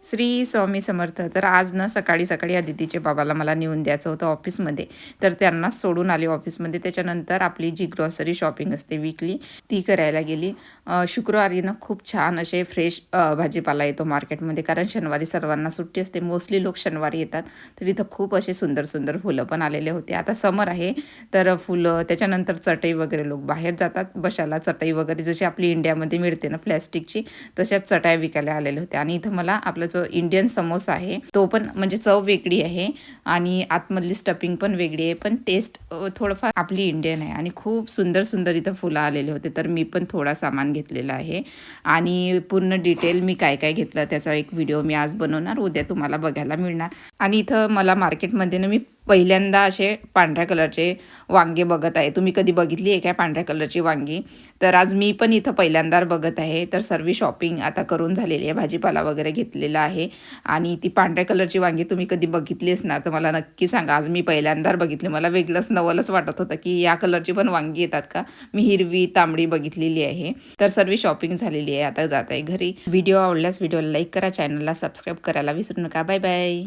श्री स्वामी समर्थ. तर आज ना सकाळी अदितीच्या बाबाला मला नेऊन द्यायचं होतं ऑफिसमध्ये. तर त्यांनाच सोडून आले ऑफिसमध्ये. त्याच्यानंतर आपली जी ग्रॉसरी शॉपिंग असते वीकली ती करायला गेली. शुक्रवारी ना खूप छान असे फ्रेश भाजीपाला येतो मार्केटमध्ये, कारण शनिवारी सर्वांना सुट्टी असते. मोस्टली लोक शनिवारी येतात. तर इथं खूप असे सुंदर सुंदर फुलं पण आलेले होते. आता समर आहे तर फुलं, त्याच्यानंतर चटई वगैरे, लोक बाहेर जातात बसायला. चटई वगैरे जशी आपली इंडियामध्ये मिळते ना प्लॅस्टिकची, तशाच चटाई विकायला आलेल्या होत्या. आणि इथं मला आपला जो इंडियन समोसा आहे तो पण म्हणजे चव वेगळी आहे आणि आतमधली स्टफिंग पण वेगळी आहे, पण टेस्ट थोडंफार आपली इंडियन आहे. आणि खूप सुंदर सुंदर इथं फुलं आलेले होते. तर मी पण थोडा सामान घेतलेला आहे आणि पूर्ण डिटेल मी काय काय घेतलं त्याचा एक व्हिडिओ मी आज बनवणार, उद्या तुम्हाला बघायला मिळणार. आणि इथं मला मार्केटमध्ये ना मी पहिल्यांदा असे पांढऱ्या कलरचे वांगे बघत आहे. तुम्ही कधी बघितली आहे काय पांढऱ्या कलरची वांगी? तर आज मी पण इथं पहिल्यांदा बघत आहे. तर सर्व शॉपिंग आता करून झालेली आहे, भाजीपाला वगैरे घेतलेला आहे. आणि ती पांढऱ्या कलरची वांगी तुम्ही कधी बघितली असणार तर मला नक्की सांगा. आज मी पहिल्यांदा बघितली, मला वेगळंच नवलच वाटत होतं की या कलरची पण वांगी येतात का. मी हिरवी तांबडी बघितलेली आहे. तर सर्व शॉपिंग झालेली आहे, आता जात आहे घरी. व्हिडिओ आवडल्यास व्हिडिओला लाईक करा, चॅनलला सबस्क्राईब करायला विसरू नका. Bye bye.